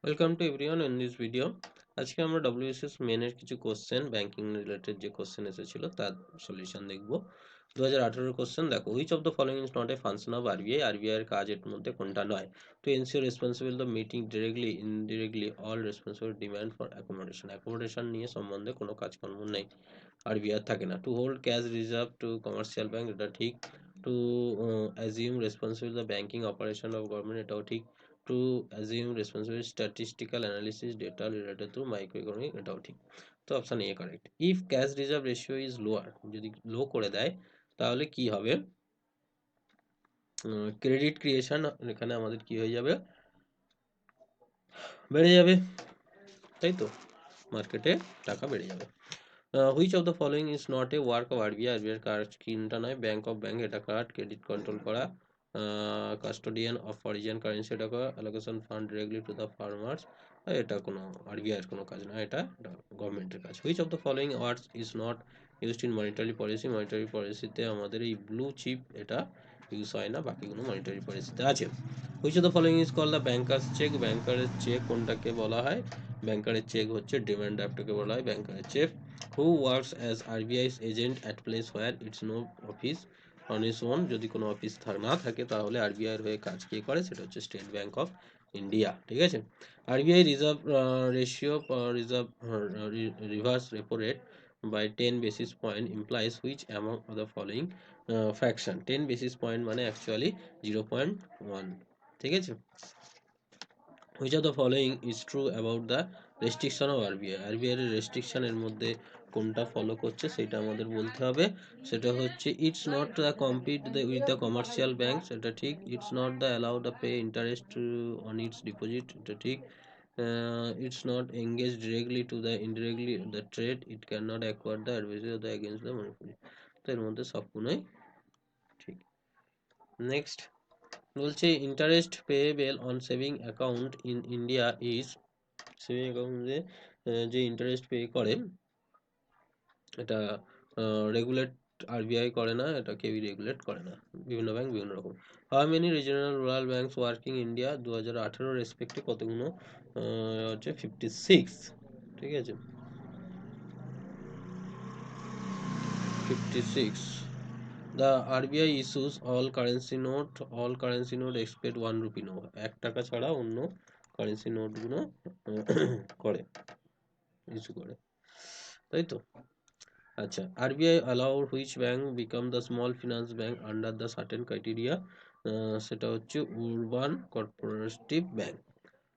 Welcome to everyone in this video. আজকে আমরা WBCS মেনের কিছু কোশ্চেন ব্যাংকিং রিলেটেড যে কোশ্চেন এসেছিল তার সলিউশন দেখব। 2018 কোশ্চেন দেখো, which of the following is not a function of RBI. RBI এর কাজ এর মধ্যে কোনটা নয়? To ensure responsible the meeting directly indirectly all responsible demand for accommodation. Accommodation নিয়ে সম্বন্ধে কোনো কাজকর্ম নেই, আরবিআই থাকে না। To hold cash reserve to commercial bank, এটা ঠিক। Two assume responsible the banking operation of government, এটাও ঠিক। Two assume responsible statistical analysis data related to micro economic, এটাও ঠিক। তো option A correct. If cash reserve ratio is lower, যদি লো করে দেয় তাহলে কি হবে? ক্রেডিট ক্রিয়েশন এখানে আমাদের কি হয়ে যাবে? বেড়ে যাবে, তাই তো, মার্কেটে টাকা বেড়ে যাবে। Which of the following is not A work of RBI. RBI কাজ কিনটা নয়। ব্যাংক অফ ব্যাংক, এটা কার্ড ক্রেডিট কন্ট্রোল করা। কাস্টোডিয়ান অফ ফরেন কারেন্সি, এটা করা। Allocation fund directly to the farmers, এটা কোনো আরবিআই এর কোনো কাজ না, এটা গভর্নমেন্টের কাজ। Which of the following words is not used in monetary policy. Monetary পলিসিতে আমাদের এই ব্লু চিপ এটা ইউজ হয় না, বাকিগুলো মনিটারি পলিসিতে আছে। Which of the following is call the bankers cheque. ব্যাংকারের চেক কোনটাকে বলা হয়? ব্যাংকারের চেক হচ্ছে ডিমান্ড ড্রাফটকে বলা হয় ব্যাংকারের cheque. Who works as RBI's agent at place where its no office on is own. যদি কোনো অফিস না থাকে তাহলে আরবিআইয়ের হয়ে কাজ কে করে? সেটা হচ্ছে স্টেট ব্যাংক অফ ইন্ডিয়া, ঠিক আছে। RBI reserve ratio reserve reverse repo rate by 10 basis point implies which among the following fraction. 10 basis point মানে অ্যাকচুয়ালি 0.1, ঠিক আছে। Which of the following is true about the restriction of RBI. RBI এর রেস্ট্রিকশনের মধ্যে কোনটা follow করছে সেটা আমাদের বলতে হবে। সেটা হচ্ছে it's not the compete with the commercial bank, এটা ঠিক। It's not the allow the pay interest on its deposit, এটা ঠিক। It's not engage directly to the indirectly the trade, it can not acquire the advisory of the against the monopoly. তো এর মধ্যে সবগুলোই ঠিক। Next বলছে interest payable on saving account in India is. সেভিং অ্যাকাউন্টে যে ইন্টারেস্ট পে করে এটা রেগুলেট আরবিআই করে না, এটা কেউই রেগুলেট করে না, বিভিন্ন ব্যাংক বিভিন্ন রকম। How many regional rural banks working India? 2018 রেসপেক্টে কতগুলো হচ্ছে 56, ঠিক আছে, 56। The RBI issues all currency note except 1 rupee note, 1 টাকা ছাড়া অন্য কারেন্সি নোটগুলো করে, ইস্যু করে, তাই তো। আচ্ছা, RBI allow which bank become the small finance bank under the certain criteria? সেটা হচ্ছে urban cooperative bank.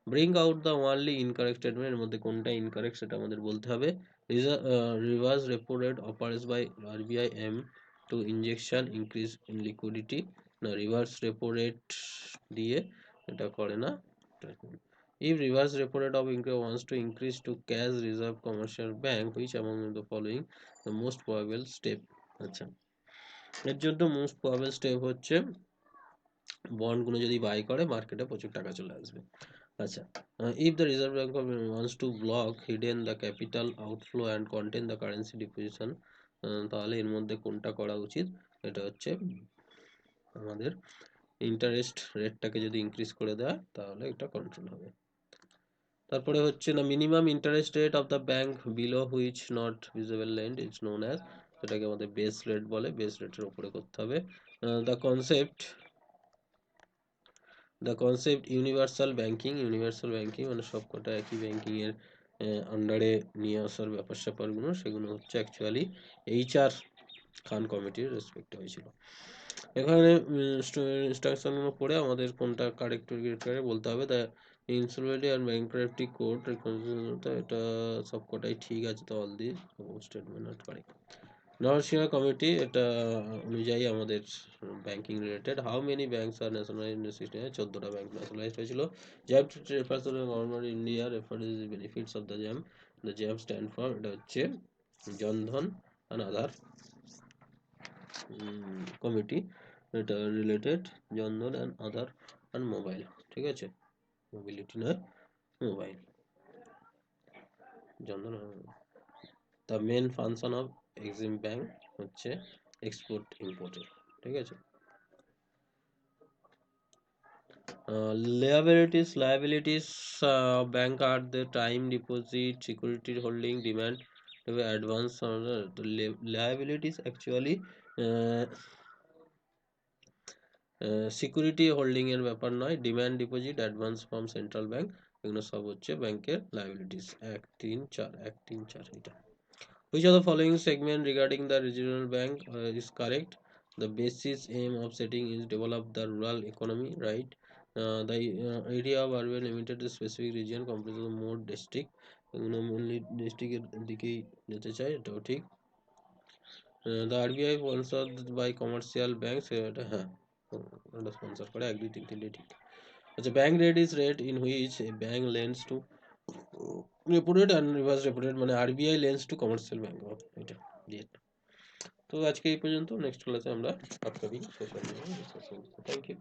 Bring out the only incorrect statement, এর মধ্যে কোনটা ইনকারেক্ট সেটা আমাদের বলতে হবে। Reverse repo rate operates by RBI aim to injection increase in liquidity, না রিভার্স রেপো রেট দিয়ে এটা করে না। If reverse repo rate of India wants to increase to cash reserve commercial bank, which among the following the most probable step? আচ্ছা, এর জন্য most probable step হচ্ছে বন্ডগুলো যদি বাই করে মার্কেটে প্রচুর টাকা চলে আসবে। আচ্ছা, if the reserve bank of India wants to block hidden the capital outflow and contain the currency deposition, তাহলে এর মধ্যে কোনটা করা উচিত? এটা হচ্ছে আমাদের ইন্টারেস্ট রেটটাকে যদি ইনক্রিজ করে দেয় তাহলে এটা কন্ট্রোল হবে। তারপরে হচ্ছে না minimum interest rate of the bank below which not visible lend is known as, সেটাকে আমাদের বেস রেট বলে, বেস রেটের উপরে করতে হবে। দ্য কনসেপ্ট ইউনিভার্সাল ব্যাংকিং মানে সবকটা একই ব্যাংকিং এর আন্ডারে নিয়ে আসার ব্যাপার স্যাপারগুলো, সেগুলো হচ্ছে অ্যাকচুয়ালি HR খান কমিটির রেসপেক্ট হয়েছিল। এখানে ইনস্ট্রাকশনগুলো পড়ে আমাদের কোনটা কারেক্ট বলতে হবে। দ্য ইনসলভেন্সি আর ব্যাংক্রাফটি কোড, এটা সবকটাই ঠিক আছে, তো all the statement not correct. Narasimha committee, এটা অনুযায়ী আমাদের banking related. How many banks are nationalised in 14টা ব্যাংক ন্যাশনালাইজড হয়েছিল। JAB refers to government India refers to benefits of the JAM. The JAB stand for, এটা হচ্ছে Jan Dhan and Aadhaar committee, এটা related Jan Dhan and Aadhaar and mobile, ঠিক আছে, mobility নয় mobile, Jan Dhan. The main function of EXIM bank হচ্ছে এক্সপোর্ট ইম্পোর্টের, ঠিক আছে। Liabilities bank are the time deposit, security holding, demand advance. The liabilities actually uh, security holding এর ব্যাপার নয়, demand deposit advance from central bank এগুলো সব হচ্ছে ব্যাংকের লাইবিলিটিস। 1 3 4 এটা। Which of the following segment regarding the regional bank is correct? The basis aim of setting is develop the rural economy, right? The area of urban limited to specific region comprises of more district, mainly district এর দিকেই যেতে চাই, এটাও ঠিক। The RBI sponsored by commercial banks, এটা হ্যাঁ এটা sponsor করে, 1 2 3 3টে ঠিক। আচ্ছা, bank rate is rate in which a bank lends to repo rate and reverse repo rate, মানে RBI lends to commercial bank, এটা রেট। তো আজকে এই পর্যন্ত, নেক্সট ক্লাসে আমরা আপকামিং সেশন নিয়ে ডিসকাস করব। Thank you.